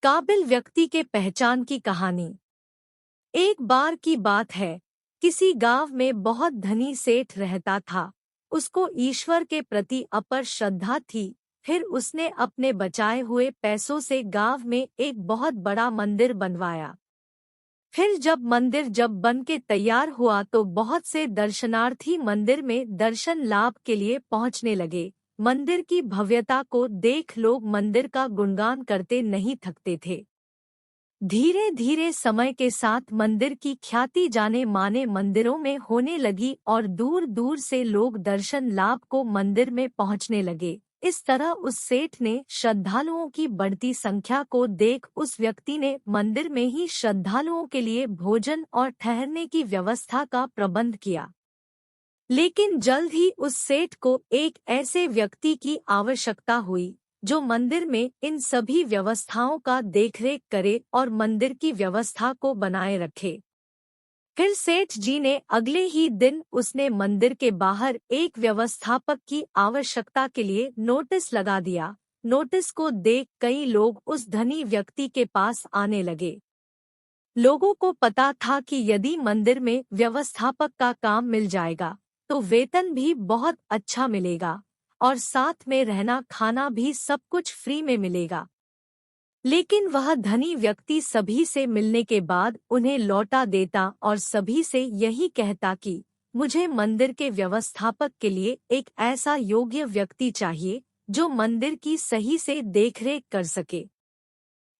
काबिल व्यक्ति के पहचान की कहानी। एक बार की बात है, किसी गांव में बहुत धनी सेठ रहता था। उसको ईश्वर के प्रति अपार श्रद्धा थी। फिर उसने अपने बचाए हुए पैसों से गांव में एक बहुत बड़ा मंदिर बनवाया। फिर जब मंदिर बन के तैयार हुआ तो बहुत से दर्शनार्थी मंदिर में दर्शन लाभ के लिए पहुंचने लगे। मंदिर की भव्यता को देख लोग मंदिर का गुणगान करते नहीं थकते थे। धीरे धीरे समय के साथ मंदिर की ख्याति जाने माने मंदिरों में होने लगी और दूर दूर से लोग दर्शन लाभ को मंदिर में पहुंचने लगे। इस तरह उस सेठ ने श्रद्धालुओं की बढ़ती संख्या को देख उस व्यक्ति ने मंदिर में ही श्रद्धालुओं के लिए भोजन और ठहरने की व्यवस्था का प्रबंध किया। लेकिन जल्द ही उस सेठ को एक ऐसे व्यक्ति की आवश्यकता हुई जो मंदिर में इन सभी व्यवस्थाओं का देखरेख करे और मंदिर की व्यवस्था को बनाए रखे। फिर सेठ जी ने अगले ही दिन उसने मंदिर के बाहर एक व्यवस्थापक की आवश्यकता के लिए नोटिस लगा दिया। नोटिस को देख कई लोग उस धनी व्यक्ति के पास आने लगे। लोगों को पता था कि यदि मंदिर में व्यवस्थापक का काम मिल जाएगा तो वेतन भी बहुत अच्छा मिलेगा और साथ में रहना खाना भी सब कुछ फ्री में मिलेगा। लेकिन वह धनी व्यक्ति सभी से मिलने के बाद उन्हें लौटा देता और सभी से यही कहता कि मुझे मंदिर के व्यवस्थापक के लिए एक ऐसा योग्य व्यक्ति चाहिए जो मंदिर की सही से देखरेख कर सके।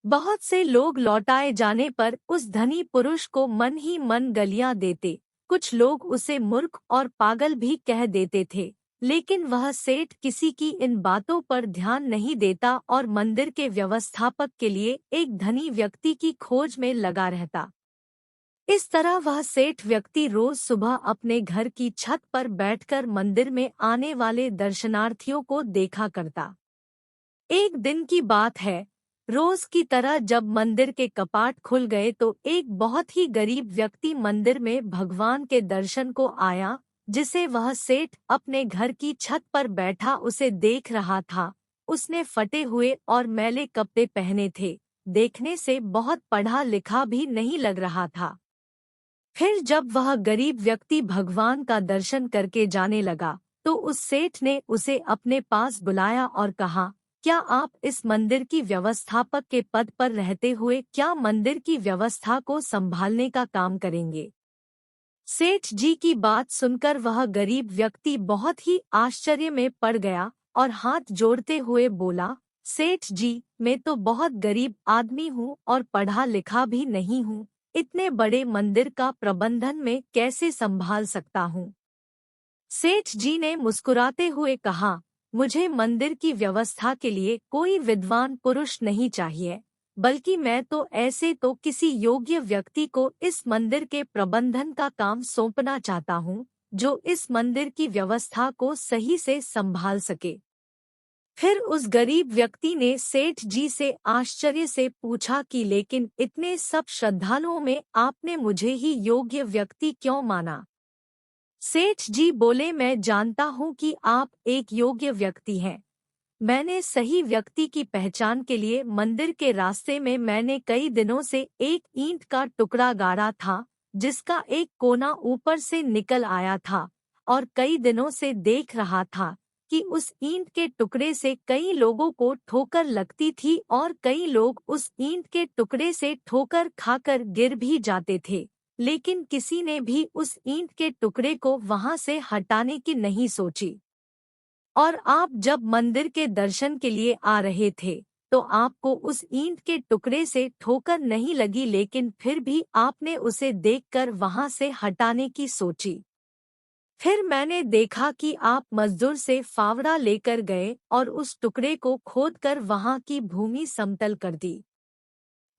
बहुत से लोग लौटाए जाने पर उस धनी पुरुष को मन ही मन गालियां देते। कुछ लोग उसे मूर्ख और पागल भी कह देते थे, लेकिन वह सेठ किसी की इन बातों पर ध्यान नहीं देता और मंदिर के व्यवस्थापक के लिए एक धनी व्यक्ति की खोज में लगा रहता। इस तरह वह सेठ व्यक्ति रोज सुबह अपने घर की छत पर बैठकर मंदिर में आने वाले दर्शनार्थियों को देखा करता। एक दिन की बात है, रोज की तरह जब मंदिर के कपाट खुल गए तो एक बहुत ही गरीब व्यक्ति मंदिर में भगवान के दर्शन को आया, जिसे वह सेठ अपने घर की छत पर बैठा उसे देख रहा था। उसने फटे हुए और मैले कपड़े पहने थे, देखने से बहुत पढ़ा लिखा भी नहीं लग रहा था। फिर जब वह गरीब व्यक्ति भगवान का दर्शन करके जाने लगा तो उस सेठ ने उसे अपने पास बुलाया और कहा, क्या आप इस मंदिर की व्यवस्थापक के पद पर रहते हुए क्या मंदिर की व्यवस्था को संभालने का काम करेंगे? सेठ जी की बात सुनकर वह गरीब व्यक्ति बहुत ही आश्चर्य में पड़ गया और हाथ जोड़ते हुए बोला, सेठ जी, मैं तो बहुत गरीब आदमी हूँ और पढ़ा लिखा भी नहीं हूँ। इतने बड़े मंदिर का प्रबंधन में कैसे संभाल सकता हूँ? सेठ जी ने मुस्कुराते हुए कहा, मुझे मंदिर की व्यवस्था के लिए कोई विद्वान पुरुष नहीं चाहिए, बल्कि मैं तो ऐसे तो किसी योग्य व्यक्ति को इस मंदिर के प्रबंधन का काम सौंपना चाहता हूँ जो इस मंदिर की व्यवस्था को सही से संभाल सके। फिर उस गरीब व्यक्ति ने सेठ जी से आश्चर्य से पूछा कि लेकिन इतने सब श्रद्धालुओं में आपने मुझे ही योग्य व्यक्ति क्यों माना? सेठ जी बोले, मैं जानता हूँ कि आप एक योग्य व्यक्ति हैं। मैंने सही व्यक्ति की पहचान के लिए मंदिर के रास्ते में मैंने कई दिनों से एक ईंट का टुकड़ा गाड़ा था जिसका एक कोना ऊपर से निकल आया था और कई दिनों से देख रहा था कि उस ईंट के टुकड़े से कई लोगों को ठोकर लगती थी और कई लोग उस ईंट के टुकड़े से ठोकर खाकर गिर भी जाते थे, लेकिन किसी ने भी उस ईंट के टुकड़े को वहां से हटाने की नहीं सोची। और आप जब मंदिर के दर्शन के लिए आ रहे थे तो आपको उस ईंट के टुकड़े से ठोकर नहीं लगी, लेकिन फिर भी आपने उसे देखकर वहां से हटाने की सोची। फिर मैंने देखा कि आप मजदूर से फावड़ा लेकर गए और उस टुकड़े को खोदकर वहां की भूमि समतल कर दी।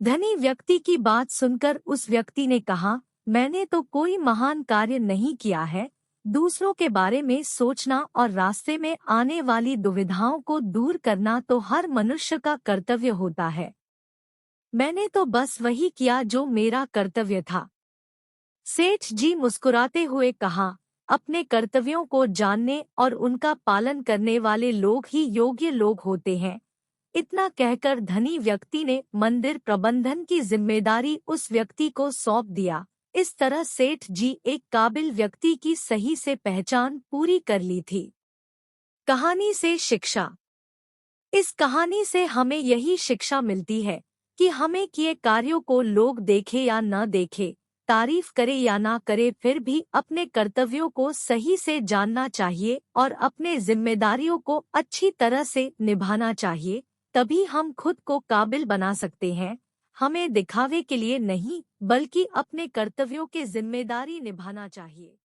धनी व्यक्ति की बात सुनकर उस व्यक्ति ने कहा, मैंने तो कोई महान कार्य नहीं किया है। दूसरों के बारे में सोचना और रास्ते में आने वाली दुविधाओं को दूर करना तो हर मनुष्य का कर्तव्य होता है। मैंने तो बस वही किया जो मेरा कर्तव्य था। सेठ जी मुस्कुराते हुए कहा, अपने कर्तव्यों को जानने और उनका पालन करने वाले लोग ही योग्य लोग होते हैं। इतना कहकर धनी व्यक्ति ने मंदिर प्रबंधन की जिम्मेदारी उस व्यक्ति को सौंप दिया। इस तरह सेठ जी एक काबिल व्यक्ति की सही से पहचान पूरी कर ली थी। कहानी से शिक्षा। इस कहानी से हमें यही शिक्षा मिलती है कि हमें किए कार्यों को लोग देखे या न देखे, तारीफ करे या ना करे, फिर भी अपने कर्तव्यों को सही से जानना चाहिए और अपने जिम्मेदारियों को अच्छी तरह से निभाना चाहिए। तभी हम खुद को काबिल बना सकते हैं। हमें दिखावे के लिए नहीं, बल्कि अपने कर्तव्यों की जिम्मेदारी निभाना चाहिए।